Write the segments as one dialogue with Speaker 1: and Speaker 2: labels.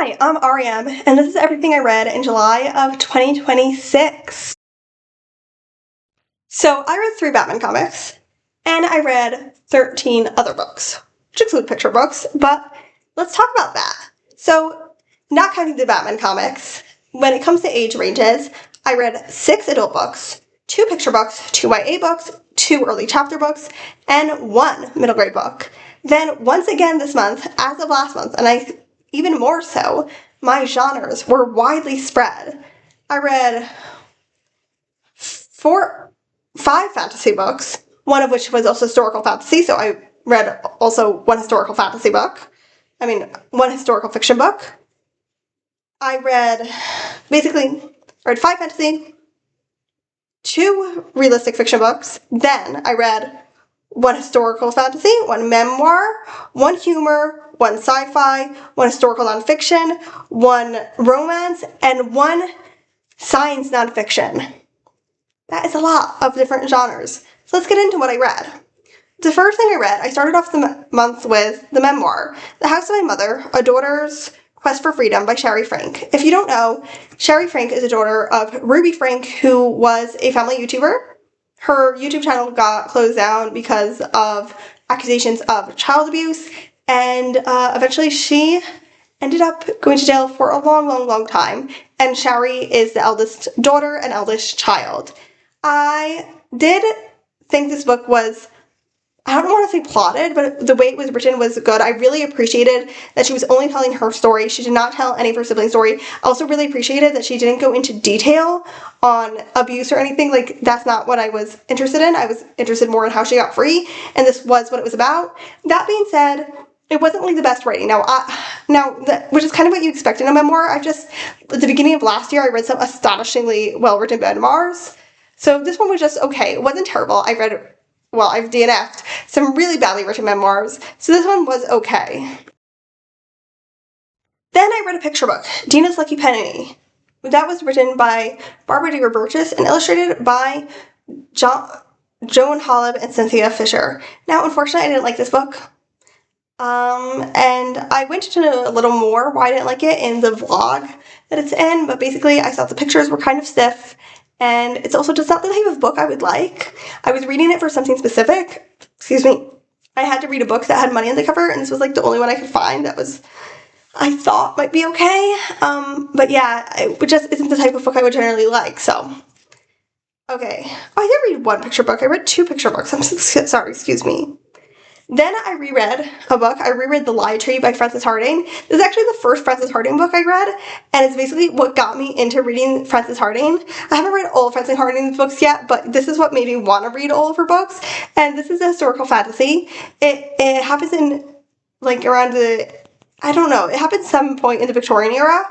Speaker 1: Hi, I'm REM, and this is everything I read in July of 2026. So, I read 3 Batman comics, and I read 13 other books, which include picture books, but let's talk about that. So, not counting the Batman comics, when it comes to age ranges, I read 6 adult books, 2 picture books, 2 YA books, 2 early chapter books, and 1 middle grade book. Then, once again this month, as of last month, and even more so, my genres were widely spread. I read 5 fantasy books, one of which was also historical fantasy, so I read also one historical fantasy book. One historical fiction book. I read 5 fantasy, 2 realistic fiction books, then I read 1 historical fantasy, 1 memoir, 1 humor, 1 sci-fi, 1 historical nonfiction, 1 romance, and 1 science nonfiction. That is a lot of different genres. So let's get into what I read. The first thing I read, I started off the month with the memoir, The House of My Mother, A Daughter's Quest for Freedom by Sherry Frank. If you don't know, Sherry Frank is a daughter of Ruby Frank, who was a family YouTuber. Her YouTube channel got closed down because of accusations of child abuse, and eventually she ended up going to jail for a long time, and Sherry is the eldest daughter and eldest child. I did think this book was, I don't want to say plotted, but the way it was written was good. I really appreciated that she was only telling her story. She did not tell any of her siblings' story. I also really appreciated that she didn't go into detail on abuse or anything. Like, that's not what I was interested in. I was interested more in how she got free, and this was what it was about. That being said, it wasn't like the best writing. Which is kind of what you expect in a memoir. At the beginning of last year, I read some astonishingly well-written memoirs. So this one was just okay. It wasn't terrible. I've DNF'd some really badly written memoirs, so this one was okay. Then I read a picture book, Dina's Lucky Penny. That was written by Barbara D. Burgess and illustrated by Joan Holub and Cynthia Fisher. Now, unfortunately, I didn't like this book. And I went into a little more why I didn't like it in the vlog that it's in, but basically I thought the pictures were kind of stiff, and it's also just not the type of book I would like. I was reading it for something specific. I had to read a book that had money on the cover, and this was like the only one I could find that I thought might be okay. But yeah, it just isn't the type of book I would generally like, so. Okay. I did read 1 picture book. I read 2 picture books. I'm so sorry, excuse me. Then I reread a book. I reread The Lie Tree by Frances Hardinge. This is actually the first Frances Hardinge book I read, and it's basically what got me into reading Frances Hardinge. I haven't read all of Frances Hardinge's books yet, but this is what made me want to read all of her books, and this is a historical fantasy. It happens in, it happens some point in the Victorian era,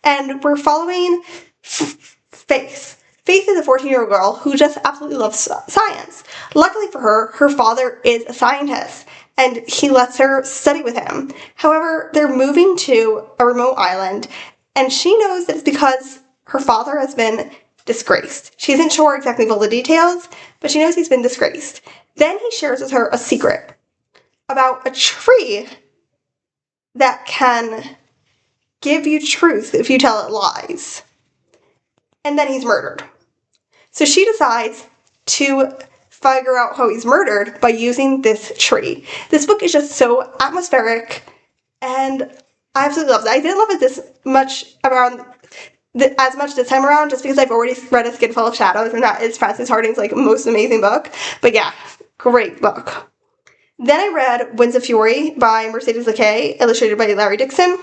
Speaker 1: and we're following Faith. Faith is a 14-year-old girl who just absolutely loves science. Luckily for her, her father is a scientist, and he lets her study with him. However, they're moving to a remote island, and she knows that it's because her father has been disgraced. She isn't sure exactly all the details, but she knows he's been disgraced. Then he shares with her a secret about a tree that can give you truth if you tell it lies. And then he's murdered. So she decides to figure out how he's murdered by using this tree. This book is just so atmospheric, and I absolutely loved it. I didn't love it as much this time around, just because I've already read A Skin Full of Shadows, and that is Frances Hardinge's most amazing book. But yeah, great book. Then I read Winds of Fury by Mercedes Laquet, illustrated by Larry Dixon.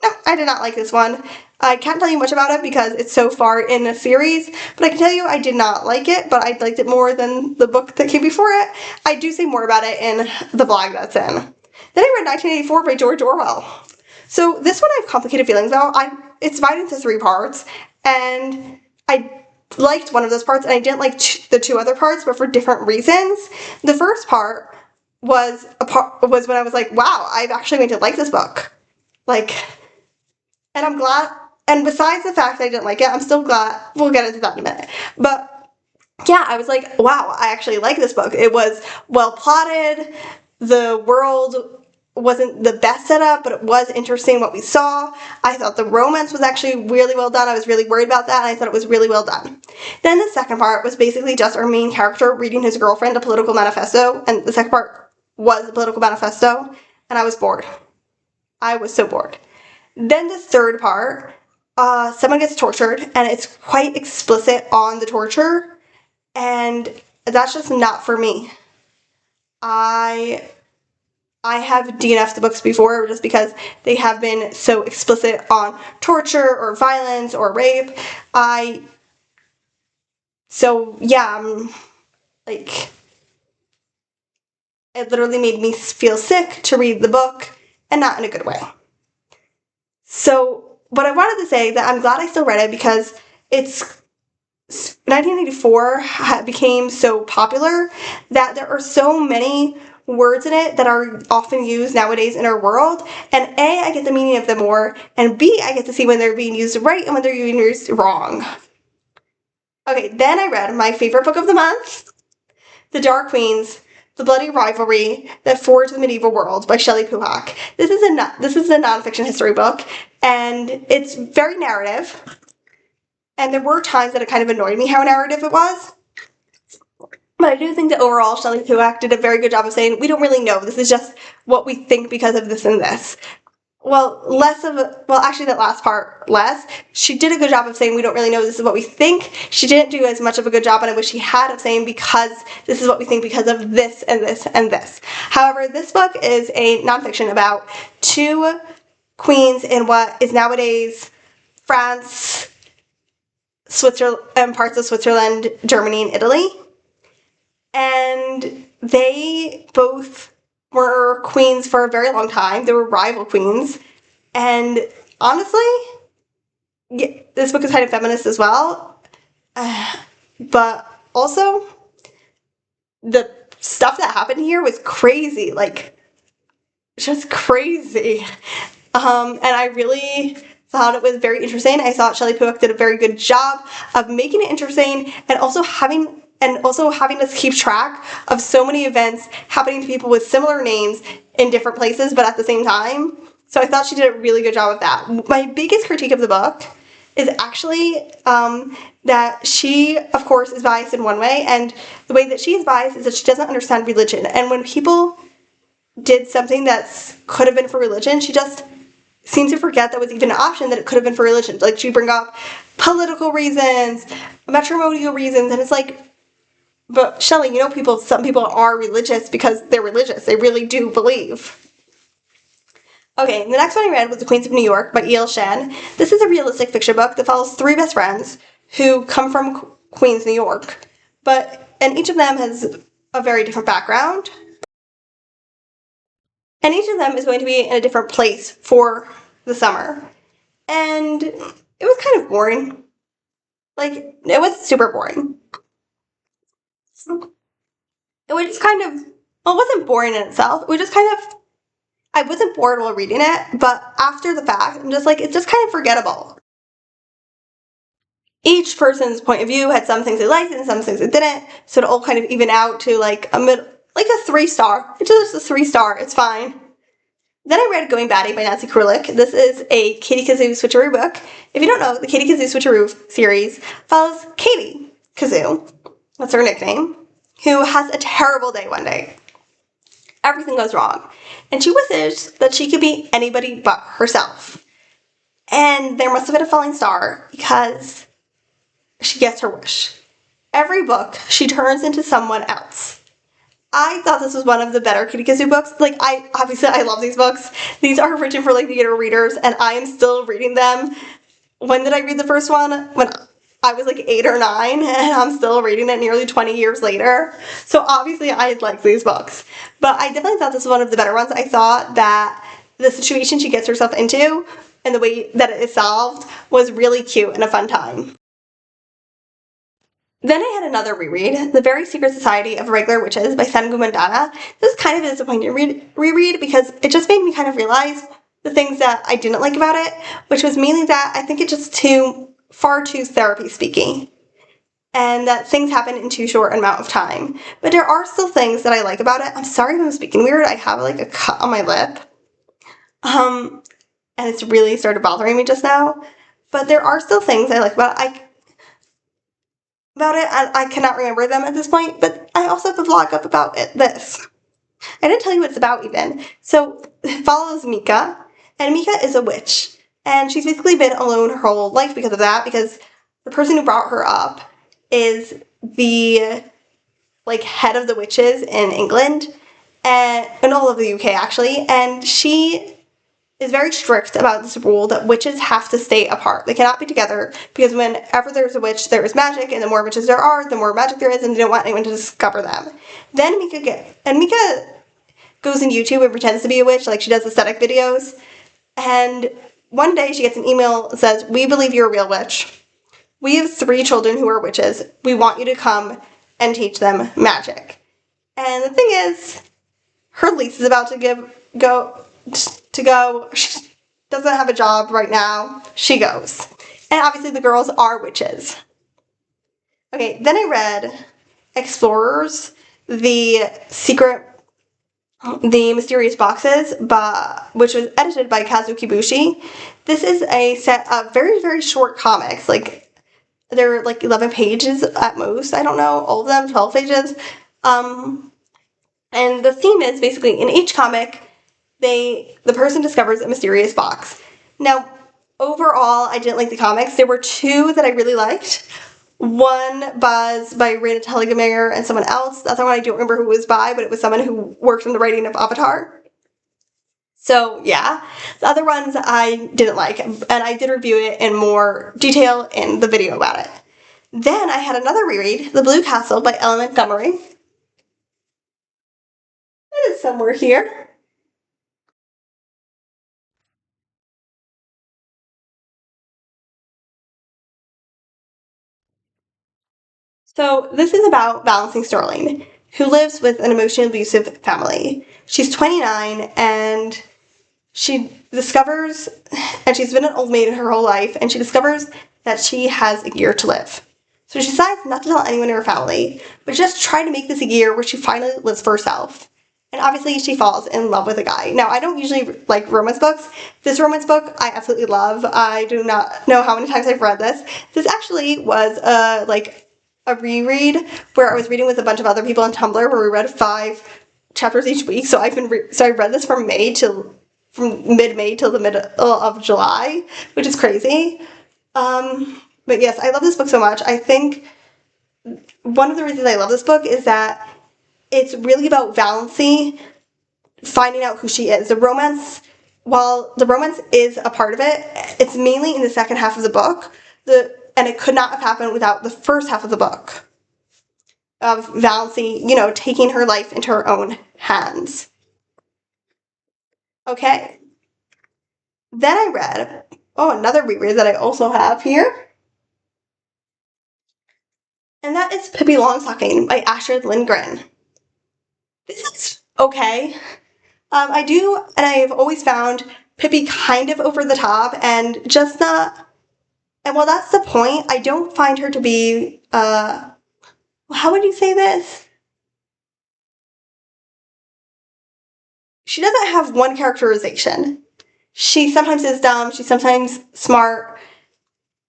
Speaker 1: No, I did not like this one. I can't tell you much about it because it's so far in the series, but I can tell you I did not like it, but I liked it more than the book that came before it. I do say more about it in the blog that's in. Then I read 1984 by George Orwell. So this one I have complicated feelings about. It's divided into 3 parts, and I liked one of those parts, and I didn't like the 2 other parts, but for different reasons. The first part was when I was like, wow, I'm actually going to like this book. And I'm glad, and besides the fact that I didn't like it, I'm still glad, we'll get into that in a minute. But yeah, I was like, wow, I actually like this book. It was well plotted, the world wasn't the best setup, but it was interesting what we saw. I thought the romance was actually really well done. I was really worried about that, and I thought it was really well done. Then the second part was basically just our main character reading his girlfriend a political manifesto, and the second part was a political manifesto, and I was bored. I was so bored. Then the third part, someone gets tortured, and it's quite explicit on the torture, and that's just not for me. I have DNF'd the books before just because they have been so explicit on torture or violence or rape. Like, it literally made me feel sick to read the book, and not in a good way. So, what I wanted to say that I'm glad I still read it because 1984 became so popular that there are so many words in it that are often used nowadays in our world, and A, I get the meaning of them more, and B, I get to see when they're being used right and when they're being used wrong. Okay, then I read my favorite book of the month, The Dark Queens, The Bloody Rivalry That Forged the Medieval World by Shelley Puhak. This is a nonfiction history book, and it's very narrative, and there were times that it kind of annoyed me how narrative it was. But I do think that overall Shelley Puhak did a very good job of saying, we don't really know, this is just what we think because of this and this. Actually that last part, less. She did a good job of saying we don't really know, this is what we think. She didn't do as much of a good job, and I wish she had, of saying because this is what we think because of this and this and this. However, this book is a nonfiction about two queens in what is nowadays France, Switzerland, and parts of Switzerland, Germany, and Italy. And they both were queens for a very long time. They were rival queens. And honestly, yeah, this book is kind of feminist as well. But also, the stuff that happened here was crazy. Like, just crazy. And I really thought it was very interesting. I thought Shelley Puhak did a very good job of making it interesting, and also having us keep track of so many events happening to people with similar names in different places but at the same time. So I thought she did a really good job of that. My biggest critique of the book is actually that she, of course, is biased in one way, and the way that she is biased is that she doesn't understand religion. And when people did something that could have been for religion, she just seems to forget that was even an option, that it could have been for religion. Like, she'd bring up political reasons, matrimonial reasons, and it's like, but Shelley, you know, some people are religious because they're religious. They really do believe. Okay, the next one I read was The Queens of New York by E.L. Shen. This is a realistic fiction book that follows three best friends who come from Queens, New York. And each of them has a very different background. And each of them is going to be in a different place for the summer. And it was kind of boring. Like, it was super boring. It was just kind of, well, it wasn't boring in itself. It was just kind of, I wasn't bored while reading it, but after the fact, I'm just like, it's just kind of forgettable. Each person's point of view had some things they liked and some things they didn't, so it all kind of even out to like a 3-star. It's just a 3-star, it's fine. Then I read Going Batty by Nancy Krulik. This is a Katie Kazoo Switcheroo book. If you don't know, the Katie Kazoo Switcheroo series follows Katie Kazoo, that's her nickname, who has a terrible day one day. Everything goes wrong, and she wishes that she could be anybody but herself. And there must have been a falling star because she gets her wish. Every book, she turns into someone else. I thought this was one of the better Katie Kazoo books. Like, I love these books. These are written for, like, beginner readers, and I am still reading them. When did I read the first one? When I was, like, 8 or 9, and I'm still reading it nearly 20 years later. So, obviously, I like these books. But I definitely thought this was one of the better ones. I thought that the situation she gets herself into and the way that it is solved was really cute and a fun time. Then I had another reread, The Very Secret Society of Regular Witches by Sengu Mandana. This is kind of a disappointing reread because it just made me kind of realize the things that I didn't like about it, which was mainly that I think it's just far too therapy speaking, and that things happen in too short an amount of time. But there are still things that I like about it. I'm sorry if I'm speaking weird. I have like a cut on my lip. And it's really started bothering me just now. But there are still things I like about it, and I cannot remember them at this point, but I also have a vlog up about this. I didn't tell you what it's about even. So it follows Mika, and Mika is a witch. And she's basically been alone her whole life because of that, because the person who brought her up is the head of the witches in England and all of the UK actually, and she is very strict about this rule that witches have to stay apart. They cannot be together because whenever there's a witch, there is magic, and the more witches there are, the more magic there is, and they don't want anyone to discover them. Then Mika goes on YouTube and pretends to be a witch, like she does aesthetic videos, and one day she gets an email that says, "We believe you're a real witch. We have 3 children who are witches. We want you to come and teach them magic." And the thing is, her lease is about to go. She doesn't have a job right now. She goes. And obviously the girls are witches. Okay, then I read Explorers, the Mysterious Boxes, which was edited by Kazuki Bushi. This is a set of very, very short comics. They're 11 pages at most. I don't know, all of them, 12 pages. And the theme is basically in each comic, the person discovers a mysterious box. Now, overall, I didn't like the comics. There were 2 that I really liked. One was by Raina Telgemeier and someone else. The other one I don't remember who it was by, but it was someone who worked on the writing of Avatar. So, yeah. The other ones I didn't like, and I did review it in more detail in the video about it. Then I had another reread, The Blue Castle by Ellen Montgomery. It is somewhere here. So this is about Balancing Sterling, who lives with an emotionally abusive family. She's 29 and she discovers, and she's been an old maid her whole life, and she discovers that she has a year to live. So she decides not to tell anyone in her family, but just try to make this a year where she finally lives for herself. And obviously she falls in love with a guy. Now, I don't usually like romance books. This romance book I absolutely love. I do not know how many times I've read this. This actually was a reread where I was reading with a bunch of other people on Tumblr where we read 5 chapters each week. So I read this from mid-May till the middle of July, which is crazy. But yes, I love this book so much. I think one of the reasons I love this book is that it's really about Valancy finding out who she is. While the romance is a part of it, it's mainly in the second half of the book. And it could not have happened without the first half of the book of Valancy, taking her life into her own hands. Okay. Then I read, another reread that I also have here. And that is Pippi Longstocking by Astrid Lindgren. This is okay. I've always found Pippi kind of over the top and just not. And while that's the point, I don't find her to be, how would you say this? She doesn't have one characterization. She sometimes is dumb, she's sometimes smart,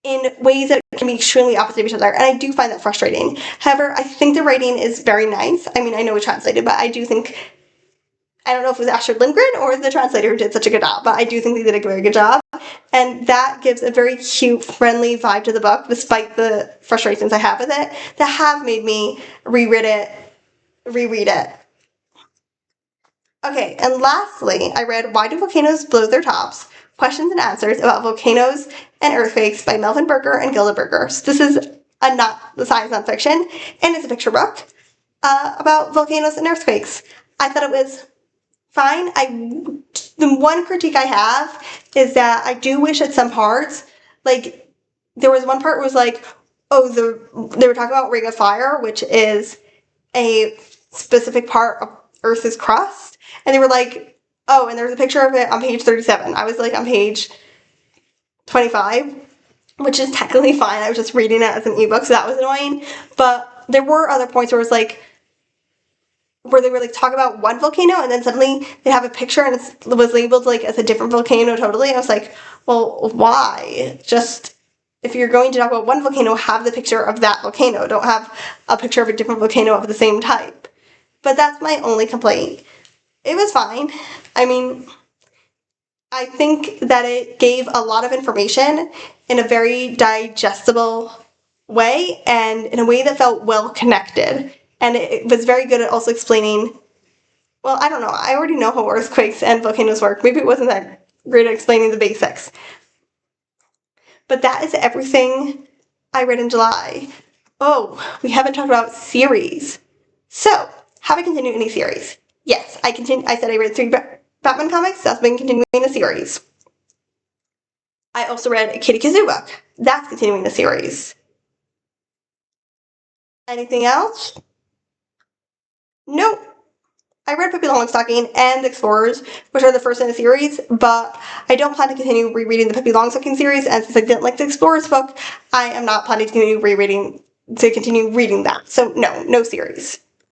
Speaker 1: in ways that can be extremely opposite of each other, and I do find that frustrating. However, I think the writing is very nice. I mean, I know it's translated, but I do think, I don't know if it was Astrid Lindgren or the translator who did such a good job, but I do think they did a very good job. And that gives a very cute, friendly vibe to the book, despite the frustrations I have with it, that have made me reread it. Okay, and lastly, I read Why Do Volcanoes Blow Their Tops? Questions and Answers About Volcanoes and Earthquakes by Melvin Berger and Gilda Berger. So this is the science nonfiction, and it's a picture book about volcanoes and earthquakes. I thought it was fine. The one critique I have is that I do wish at some parts, there was one part where it was they were talking about Ring of Fire, which is a specific part of Earth's crust, and they were and there was a picture of it on page 37. I was on page 25, which is technically fine. I was just reading it as an ebook, so that was annoying. But there were other points where it was where they were like talk about one volcano and then suddenly they have a picture and it was labeled like as a different volcano totally. I was like, well, why? Just if you're going to talk about one volcano, have the picture of that volcano. Don't have a picture of a different volcano of the same type. But that's my only complaint. It was fine. I mean, I think that it gave a lot of information in a very digestible way and in a way that felt well connected. And it was very good at also explaining, well, I don't know, I already know how earthquakes and volcanoes work. Maybe it wasn't that great at explaining the basics. But that is everything I read in July. Oh, we haven't talked about series. So, have I continued any series? Yes, I said I read 3 Batman comics. That's been continuing a series. I also read a Kitty Kazoo book. That's continuing the series. Anything else? Nope. I read Pippi Longstocking and Explorers, which are the first in the series, but I don't plan to continue rereading the Pippi Longstocking series, and since I didn't like the Explorers book, I am not planning to continue reading that. So no series.